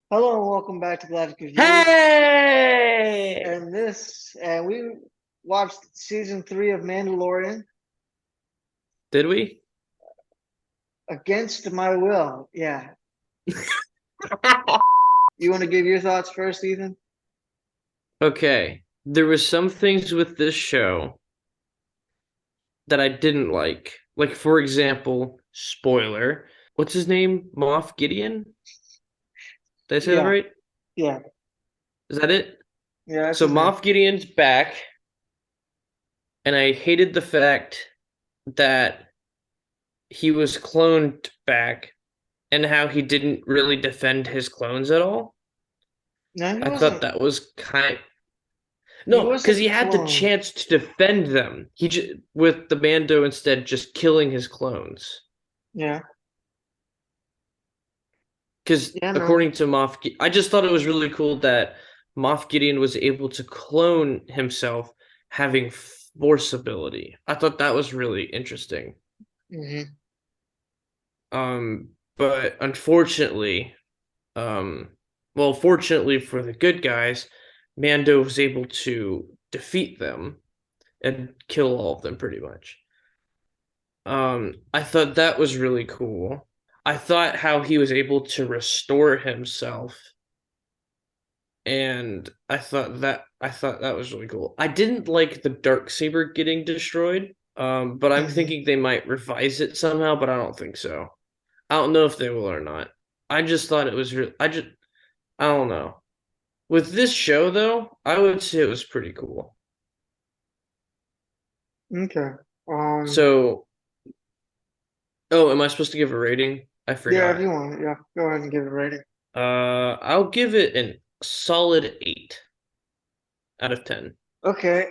Hello and welcome back to Galactic Reviews. Hey! And we watched season 3 of Mandalorian Did we? against my will. Yeah. You want to give your thoughts first, Ethan? Okay. There was some things with this show that I didn't like. Like, for example, spoiler. What's his name? Moff Gideon? Did I say that Yeah. right? Yeah. Is that it? Yeah, that's So his name. Moff Gideon's back, and I hated the fact that he was cloned back and how he didn't really defend his clones at all. No, he I thought wasn't that was kind. he No, because wasn't he had the cloned. chance to defend them. With the Mando instead just killing his clones. Yeah. Because Yeah, no. according to I just thought it was really cool that Moff Gideon was able to clone himself, having force ability. I thought that was really interesting. Hmm. But unfortunately, um, well, fortunately for the good guys, Mando was able to defeat them and kill all of them pretty much. I thought that was really cool. I thought how he was able to restore himself, and I thought that was really cool. I didn't like the dark saber getting destroyed, but I'm Hmm. thinking they might revise it somehow, but I don't think so. I don't know if they will or not. I just thought it was real. I don't know. With this show though, I would say it was pretty cool. Okay. Um, So, oh, am I supposed to give a rating? I yeah, if forgot. you want, yeah, go ahead and give it a rating. I'll give it a solid 8 out of 10. Okay,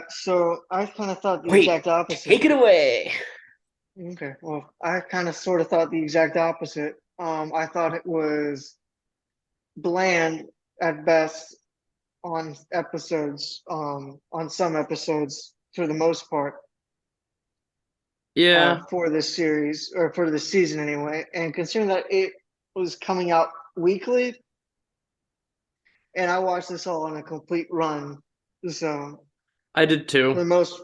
so I kind of thought the Wait, exact opposite. take it away. Okay, well, I kind of sort of thought the exact opposite. I thought it was bland at best on some episodes for the most part, Yeah, for this series or for this season anyway. And considering that it was coming out weekly, and I watched this all on a complete run, so I did for the too. most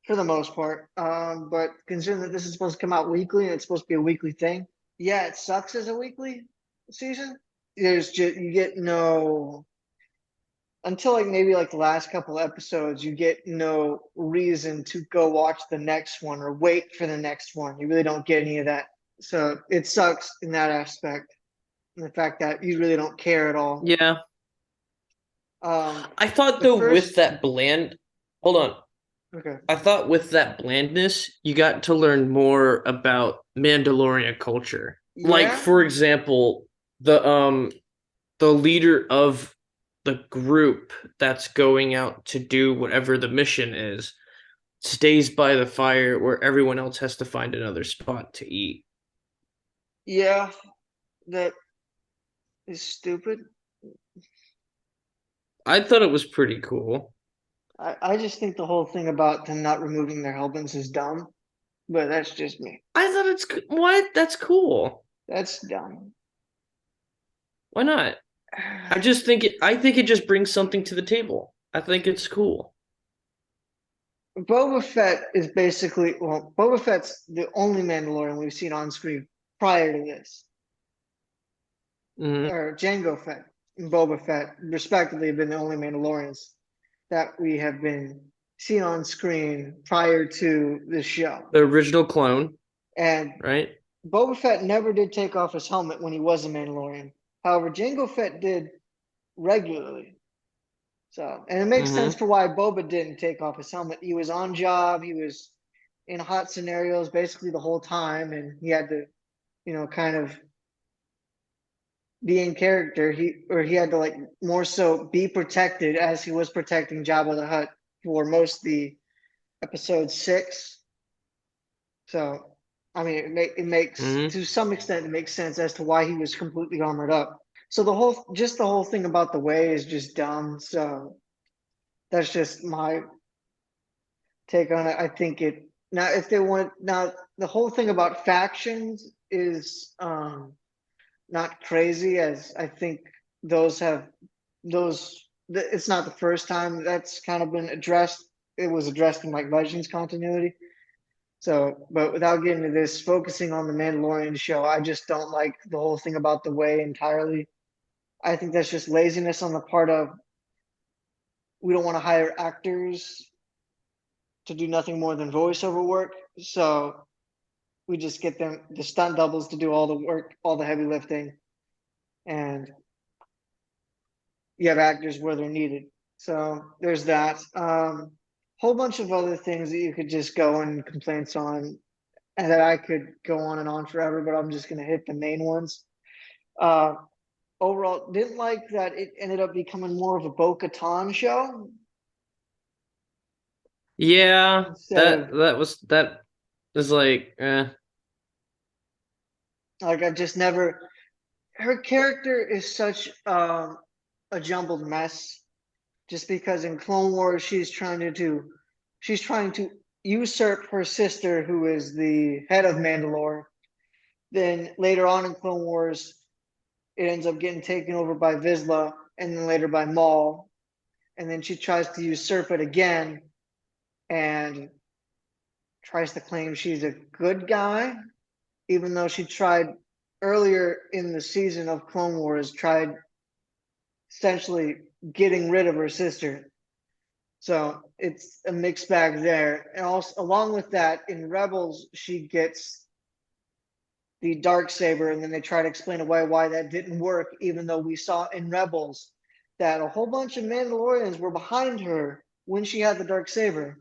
for the most part. But considering that this is supposed to come out weekly and it's supposed to be a weekly thing, yeah, it sucks as a weekly season. There's just you get no until like maybe like the last couple episodes, you get no reason to go watch the next one or wait for the next one. You really don't get any of that. So it sucks in that aspect. And the fact that you really don't care at all. Yeah. I thought The though with first that bland, hold on. okay. I thought with that blandness, you got to learn more about Mandalorian culture. Like Yeah. for example, the um the leader of the group that's going out to do whatever the mission is stays by the fire where everyone else has to find another spot to eat. Yeah, that is stupid. I thought it was pretty cool. I just think the whole thing about them not removing their helmets is dumb, but that's just me. I thought what? That's cool. That's dumb. Why not? I think it just brings something to the table. I think it's cool. Boba Fett is basically, well, Boba Fett's the only Mandalorian we've seen on screen prior to this, Mhm. or Jango Fett and Boba Fett, respectively, have been the only Mandalorians that we have been seen on screen prior to this show. The original clone, And right? Boba Fett never did take off his helmet when he was a Mandalorian. However, Jango Fett did regularly. So, and it makes sense Mm-hmm. for why Boba didn't take off his helmet. He was on job. He was in hot scenarios basically the whole time, and he had to, kind of be in character. He had to like more so be protected as he was protecting Jabba the Hutt for most of the episode 6. So, I mean, it makes Mm-hmm. to some extent it makes sense as to why he was completely armored up. So the whole thing about the way is just dumb. So that's just my take on it. I think it now if they want now the whole thing about factions is not crazy, as I think those have it's not the first time that's kind of been addressed. It was addressed in like Legends continuity. So, but without getting to this, focusing on the Mandalorian show, I just don't like the whole thing about the way entirely. I think that's just laziness on the part of we don't want to hire actors to do nothing more than voiceover work. So we just get them the stunt doubles to do all the work, all the heavy lifting, and you have actors where they're needed. So there's that. Whole bunch of other things that you could just go and complaints on, and that I could go on and on forever, but I'm just gonna hit the main ones. Uh, Overall, didn't like that it ended up becoming more of a Bo-Katan show Yeah, instead of that was like, like I just never. Her character is such a jumbled mess. Just because in Clone Wars she's trying to usurp her sister, who is the head of Mandalore. Then later on in Clone Wars, it ends up getting taken over by Vizsla, and then later by Maul. And then she tries to usurp it again, and tries to claim she's a good guy, even though she tried earlier in the season of Clone Wars, tried essentially getting rid of her sister. So it's a mixed bag there. And also, along with that, in Rebels, she gets the dark saber, and then they try to explain away why that didn't work, even though we saw in Rebels that a whole bunch of Mandalorians were behind her when she had the dark saber.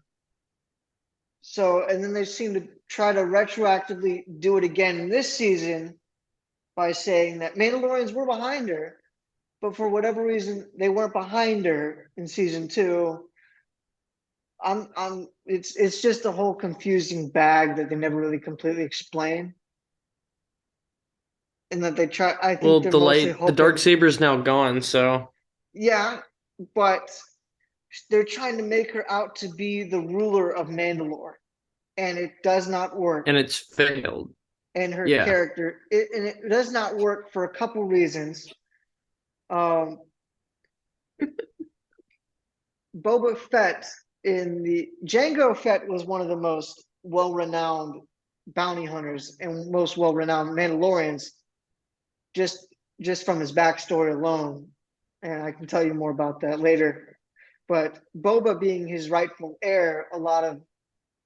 So, and then they seem to try to retroactively do it again in this season by saying that Mandalorians were behind her, but for whatever reason they weren't behind her in season two. It's just a whole confusing bag that they never really completely explain. And that they try, I think well, they're mostly the dark hoping, saber is now gone, so yeah, but they're trying to make her out to be the ruler of Mandalore, and it does not work. and it's failed. And her Yeah, character, and it does not work for a couple reasons. Um, Boba Fett in the Jango Fett was one of the most well-renowned bounty hunters and most well-renowned Mandalorians, just just from his backstory alone. And I can tell you more about that later. But Boba being his rightful heir, a lot of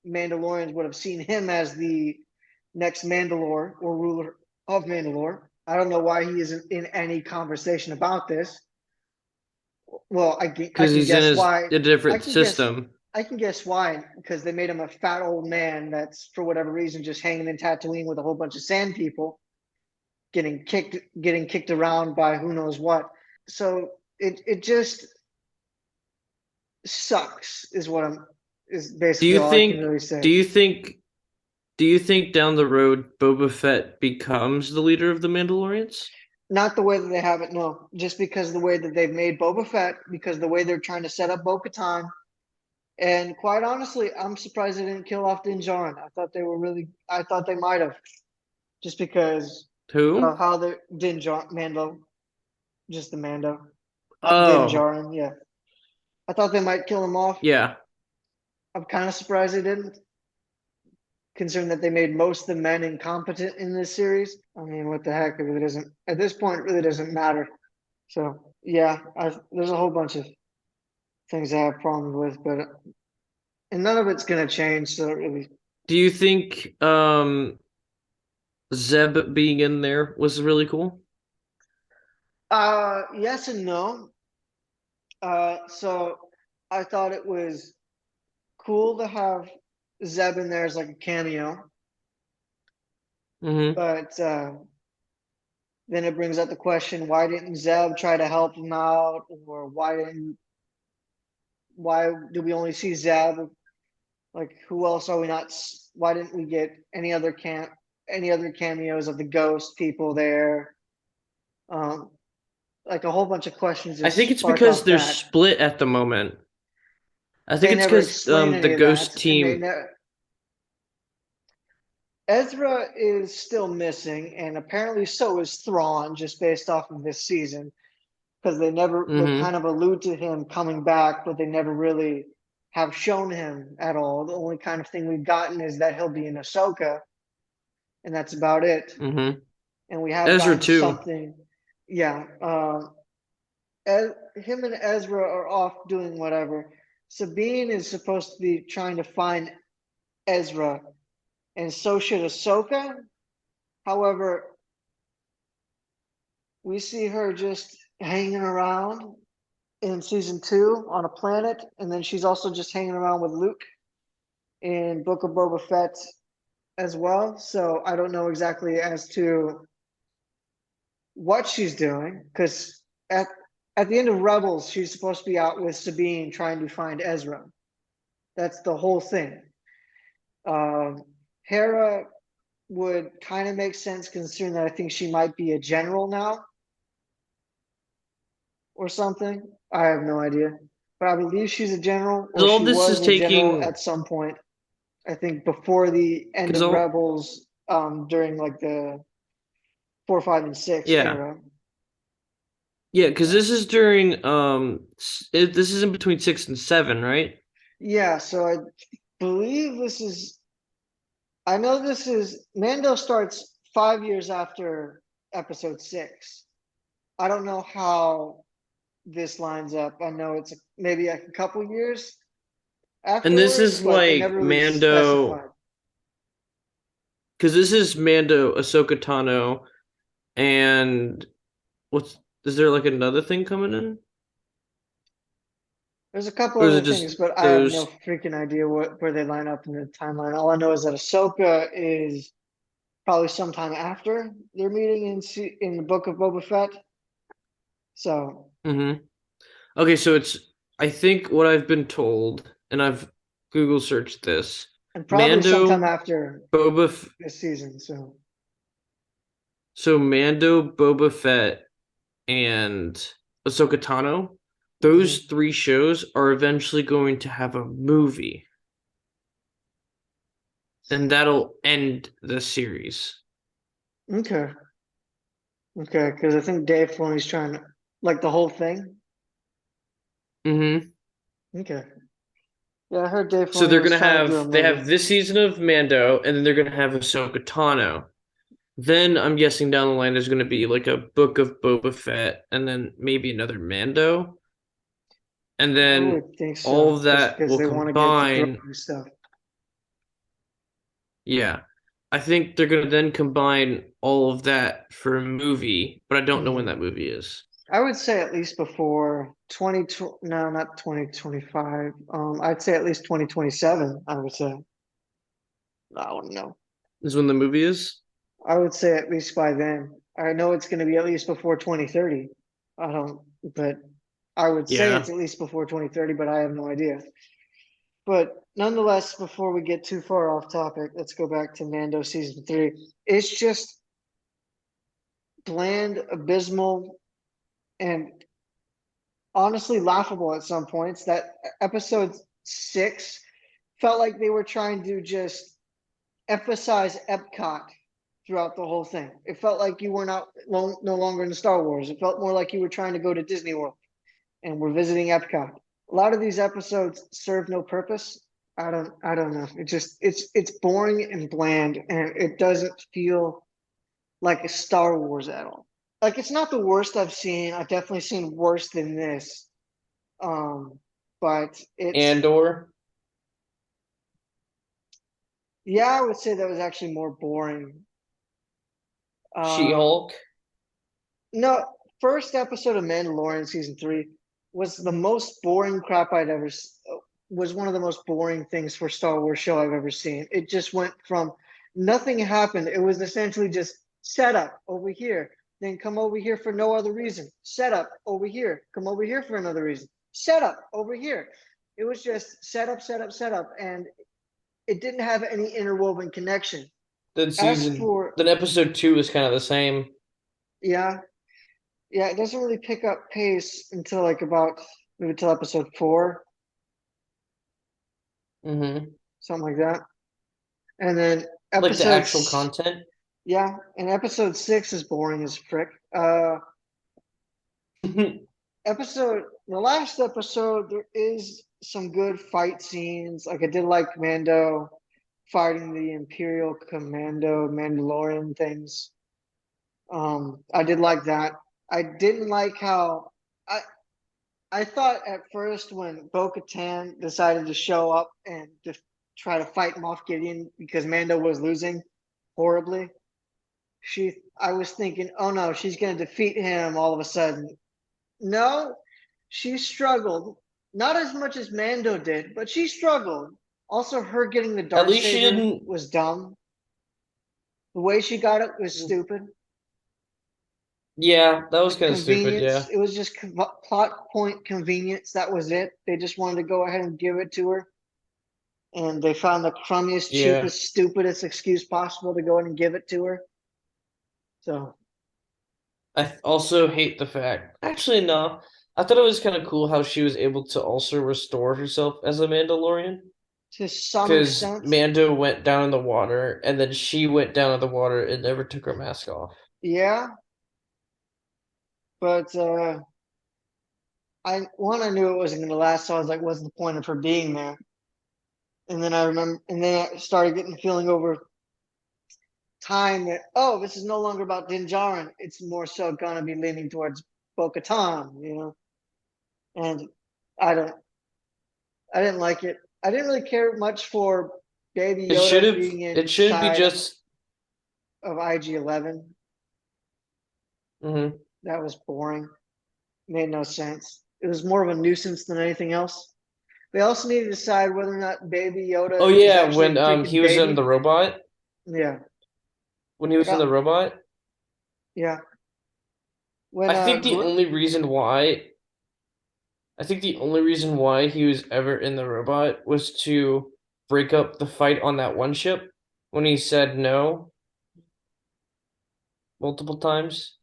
Mandalorians would have seen him as the next Mandalore or ruler of Mandalore. I don't know why he isn't in any conversation about this. Well, I because can he's in guess why. a I different can guess system. I can guess why, because they made him a fat old man that's for whatever reason just hanging in Tatooine with a whole bunch of sand people, getting kicked around by who knows what. So it just sucks is what I'm is Do basically you all I can think? really Do say. you think? Do you think down the road Boba Fett becomes the leader of the Mandalorians? Not the way that they have it, no. Just because of the way that they've made Boba Fett, because the way they're trying to set up Bo-Katan. And quite honestly, I'm surprised they didn't kill off Din Djarin. I thought they might have, just because Who? of how they're Din Djarin, Mando, just the Mando, Din Oh, Djarin, yeah. I thought they might kill him off. yeah. I'm kind of surprised they didn't, considering that they made most of the men incompetent in this series. I mean, what the heck? It really doesn't, at this point, it really doesn't matter. So, yeah, there's a whole bunch of things I have problems with, but and none of it's going to change. So, it really, Do you think Zeb being in there was really cool? yes and no. So I thought it was cool to have Zeb in there as like a cameo, Mm-hmm. but then it brings up the question: why didn't Zeb try to help him out, or why do we only see Zeb? Like, who else are we not? Why didn't we get any other cameos of the ghost people there? Um, like a whole bunch of questions I just think it's spark because off they're that. split at the moment. I think They it's never because explain the any of Ghost that, and they team. never Ezra is still missing, and apparently so is Thrawn, just based off of this season, because they Mm-hmm. kind of allude to him coming back, but they never really have shown him at all. The only kind of thing we've gotten is that he'll be in Ahsoka, and that's about it. Mm-hmm. And we have Ezra gotten too. something. Yeah, him and Ezra are off doing whatever. Sabine is supposed to be trying to find Ezra, and so should Ahsoka. However, we see her just hanging around in season 2 on a planet, and then she's also just hanging around with Luke in Book of Boba Fett as well. So I don't know exactly as to what she's doing, because at the end of Rebels, she's supposed to be out with Sabine trying to find Ezra. That's the whole thing. Hera would kind of make sense considering that I think she might be a general now or something. I have no idea. But I believe she's a general, or All she this is was a general taking at some point. I think before the end because of all Rebels, during like the 4, 5, and 6 yeah. era. Yeah, because this is during this is in between 6 and 7, right? Yeah, so I believe this is. I know this is Mando starts 5 years after Episode 6. I don't know how this lines up. I know it's maybe like a couple years And this afterwards, is but they like never really Mando, specified. because this is Mando, Ahsoka Tano, and what's is there like another thing coming in, There's a couple or is other it things, just but I have no those? freaking idea where they line up in the timeline. All I know is that Ahsoka is probably sometime after their meeting in the Book of Boba Fett. So, Mm-hmm. Okay, so it's I think what I've been told, and I've Google searched this. and probably sometime Mando, after Boba, this season. So, so Mando, Boba Fett, and Ahsoka Tano, those mhm. three shows are eventually going to have a movie, and that'll end the series. Okay, okay, because I think Dave Filoni's trying to like the whole thing. Mm-hmm. Okay, yeah, I heard Dave So Filoni they're was gonna trying to do a have they movie. have this season of Mando, and then they're gonna have Ahsoka Tano. Then I'm guessing down the line there's gonna be like a Book of Boba Fett, and then maybe another Mando, and I then would think all so, of just that because will they want to get the combine. Grogu stuff. Yeah, I think they're gonna then combine all of that for a movie, but I don't know when Mhm. that movie is. I would say at least before 2020, no, not 2025. I'd say at least 2027, I would say. I don't know. Is when the movie is? I would say at least by then. I know it's going to be at least before 2030. I don't, but I would say Yeah. it's at least before 2030, but I have no idea. But nonetheless, before we get too far off topic, let's go back to Mando season 3. It's just bland, abysmal, and honestly laughable at some points. That episode 6 felt like they were trying to just emphasize Epcot throughout the whole thing. It felt like you were no longer in Star Wars. It felt more like you were trying to go to Disney World and we're visiting Epcot. A lot of these episodes serve no purpose. I don't know. It's boring and bland, and it doesn't feel like a Star Wars at all. Like it's not the worst I've seen. I've definitely seen worse than this. Um, but it's Andor, yeah, I would say that was actually more boring. Um, She-Hulk. no, first episode of Mandalorian season 3 was the most boring crap I'd ever was one of the most boring things for Star Wars show I've ever seen. It just went from nothing happened. It was essentially just set up over here, then come over here for no other reason. Set up over here, come over here for another reason. Set up over here. It was just set up, set up, set up, and it didn't have any interwoven connection. As for Then episode 2 is kind of the same. yeah, yeah, it doesn't really pick up pace until like about maybe till episode 4, Mm-hmm. something like that. And then Like the Episode, actual content. yeah, and episode 6 is boring as frick. The last episode, there is some good fight scenes. Like I did like Mando fighting the Imperial Commando Mandalorian things. I did like that. I didn't like how I I thought at first when Bo-Katan decided to show up and to try to fight Moff Gideon because Mando was losing horribly. I was thinking, oh no, she's going to defeat him all of a sudden. No, she struggled. Not as much as Mando did, but she struggled. Also, her getting the At dark least she saber didn't. was dumb. The way she got it was stupid. Yeah, that was Like kind of stupid. Yeah. convenience, it was just plot point convenience. That was it. They just wanted to go ahead and give it to her, and they found the crummiest, Yeah. cheapest, stupidest excuse possible to go ahead and give it to her. So I also hate the fact. Actually, no. I thought it was kind of cool how she was able to also restore herself as a Mandalorian. to some Because extent, Mando went down in the water, and then she went down in the water and never took her mask off. yeah. But I knew it wasn't going to last, so I was like, "What's the point of her being there?" And then I remember, and then I started getting the feeling over time that this is no longer about Din Djarin. It's more so going to be leaning towards Bo-Katan, And I don't, I didn't like it. I didn't really care much for Baby It should Yoda have. being It shouldn't be inside just. of IG-11. Mhm. That was boring. Made no sense. It was more of a nuisance than anything else. They also need to decide whether or not Baby Oh Yoda is yeah, actually when a he freaking was in the baby. robot. Yeah. When he Like, was in the robot, yeah. When I think the only reason why. I think the only reason why he was ever in the robot was to break up the fight on that one ship when he said no multiple times.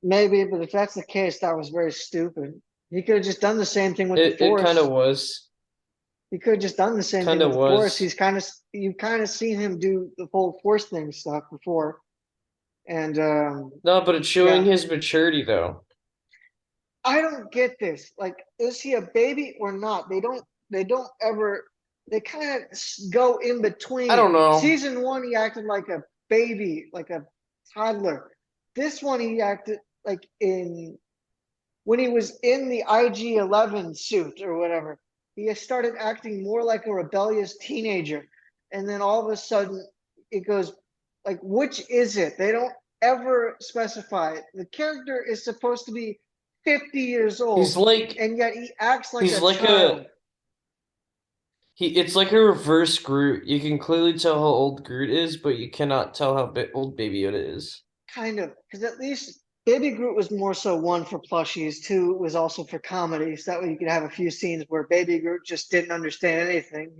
maybe, but if that's the case, that was very stupid. He could have just done the same thing with the It kind of Force. was. He could have just done the same thing Kind with of the Force. was. You've kind of seen him do the whole Force thing stuff before, and No, but it's showing yeah, his maturity though. I don't get this. Like, is he a baby or not? They don't ever. They kind of go in I between. don't know. Season one, he acted like a baby, like a toddler. This one, he acted like in when he was in the IG-11 suit or whatever, he started acting more like a rebellious teenager. And then all of a sudden, it goes like, which is it? They don't ever specify it. The character is supposed to be 50 years He's old, like and yet he acts like he's a like child. a he. It's like a reverse Groot. You can clearly tell how old Groot is, but you cannot tell how old Baby Yoda is. Kind of, because at least Baby Groot was more so one for plushies, two was also for comedy. So that way you could have a few scenes where Baby Groot just didn't understand anything.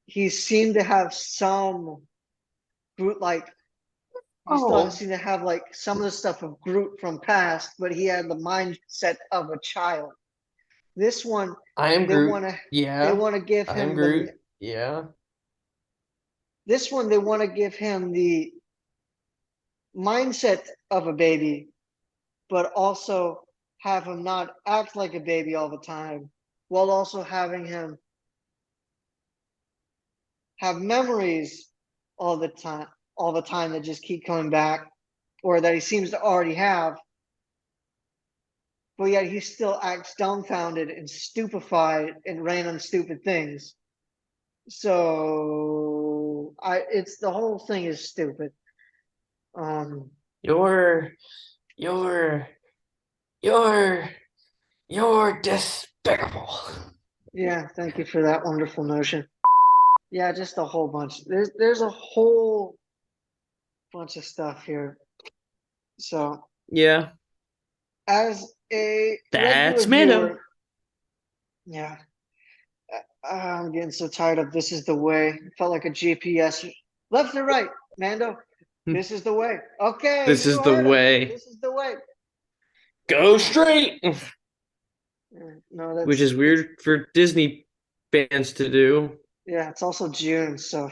He seemed to have some Groot like he still Oh, seemed to have like some of the stuff of Groot from past, but he had the mindset of a child. This one, I am they Groot. want to they Yeah, want to give I am him the Groot. Yeah. this one they want to give him the mindset of a baby, but also have him not act like a baby all the time, while also having him have memories all the time, all the time that just keep coming back, or that he seems to already have, but yet he still acts dumbfounded and stupefied and random stupid things. So it's the whole thing is stupid. Um, You're you're you're you're despicable. yeah, thank you for that wonderful notion. Yeah, just a whole bunch. There's a whole bunch of stuff here. So Yeah. as a regular That's Mando. viewer, yeah, I'm getting so tired of this is the way. It felt like a GPS. Left or right, Mando? This is the way. Okay, This you is the heard him. way. This is the way. Go straight. No, Which that's is it's weird for Disney fans to do. yeah, it's also June, so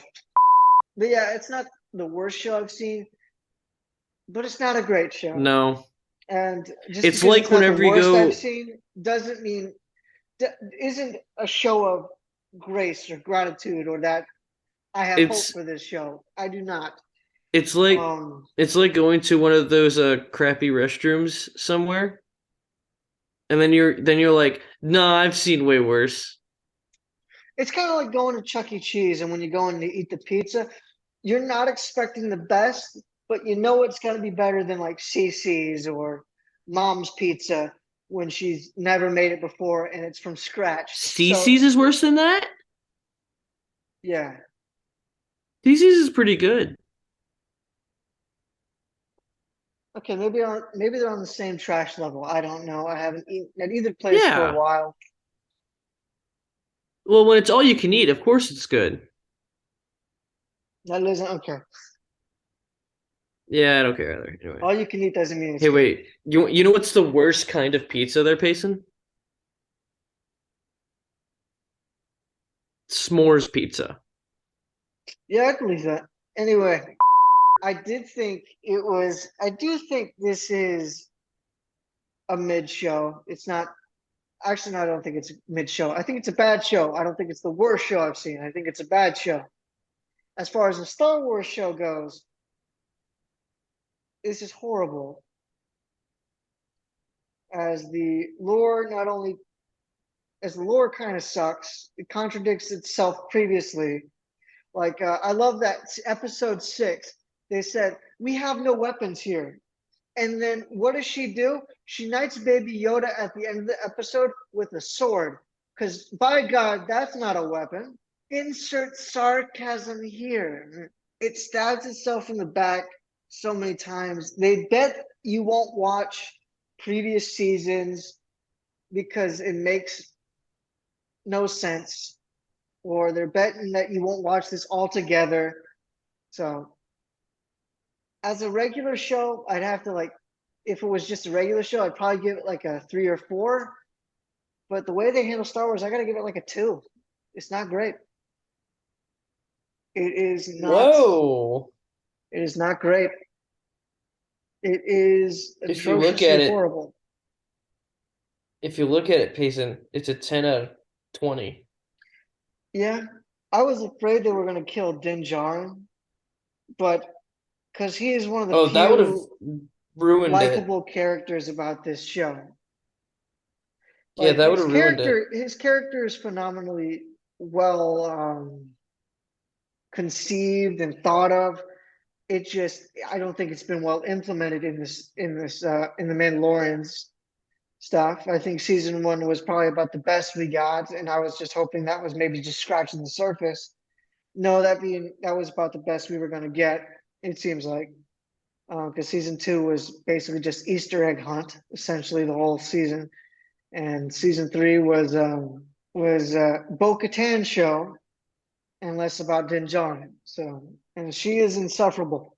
But yeah, it's not the worst show I've seen, but it's not a great show. No. And just It's because like it's not the whenever you worst I've go seen doesn't mean isn't a show of grace or gratitude or that I have hope it's for this show. I do not. it's like Um, it's like going to one of those crappy restrooms somewhere, and then you're like, nah, I've seen way worse. it's kind of like going to Chuck E. Cheese, and when you're going to eat the pizza, you're not expecting the best, but you know it's going to be better than like CC's or Mom's Pizza when she's never made it before and it's from scratch. So CC's is worse than that? yeah, CC's is pretty good. okay, maybe they're on the same trash level. I don't know. I haven't eaten at either place for a Yeah. while. Well, when it's all you can eat, of course it's good. That isn't okay. Yeah, I don't care either. Anyway. All you can eat doesn't mean it's Hey, good. wait. You know what's the worst kind of pizza they're pacing? S'mores pizza. Yeah, I believe that. Anyway, I do think this is a mid show. It's not, actually, no, I don't think it's a mid show. I think it's a bad show. I don't think it's the worst show I've seen. I think it's a bad show. As far as the Star Wars show goes, this is horrible. As the lore not only, as the lore kind of sucks, it contradicts itself previously. Like, I love that episode 6, they said, we have no weapons here. And then what does she do? She knights Baby Yoda at the end of the episode with a sword. Because by God, that's not a weapon. Insert sarcasm here. It stabs itself in the back so many times. They bet you won't watch previous seasons because it makes no sense. Or they're betting that you won't watch this altogether. So as a regular show, I'd have to like, if it was just a regular show, I'd probably give it like a 3 or 4. But the way they handle Star Wars, I gotta give it like a 2. It's not great. It is not. Whoa. It is not great. It is If you look at atrociously it, horrible. if you look at it, Payson, it's a 10 out of 20. Yeah, I was afraid they were gonna kill Din Djarin, but because he is one of the Oh, that would have few ruined it. likable characters about this show. Yeah, Like that would have ruined it. his character is phenomenally well conceived and thought of. It just, I don't think it's been well implemented in in the Mandalorian's stuff. I think season 1 was probably about the best we got, and I was just hoping that was maybe just scratching the surface. No, that was about the best we were going to get. It seems like because season 2 was basically just Easter egg hunt, essentially the whole season, and season 3 was Bo-Katan show and less about Din Djarin. So, and she is insufferable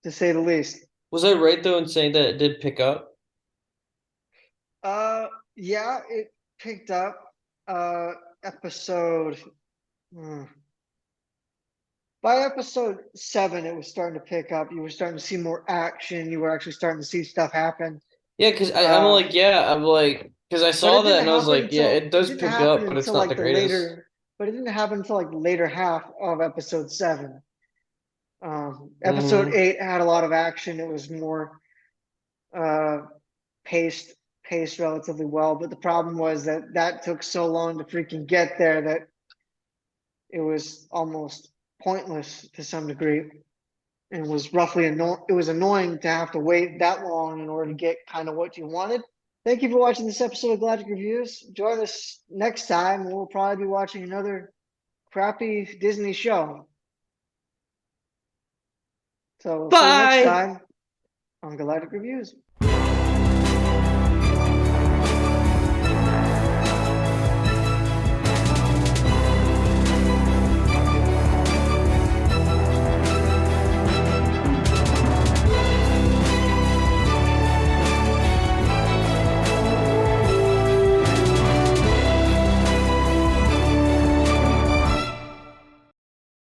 to say the least. Was I right though in saying that it did pick up? Yeah, it picked up episode hmm, by episode 7 it was starting to pick up. You were starting to see more action. You were actually starting to see stuff happen. Yeah, because Uh, I'm like, because I but saw that and I was like, yeah, it it does didn't pick happen up, but it's until not the like greatest. but it didn't happen until like the later half of episode 7. Episode Mm, 8 had a lot of action. It was more uh, paced paced relatively well, but the problem was that took so long to freaking get there that it was almost pointless to some degree, and was it was annoying to have to wait that long in order to get kind of what you wanted. Thank you for watching this episode of Galactic Reviews. Join us next time. We'll probably be watching another crappy Disney show. So we'll see you next bye. time on Galactic Reviews.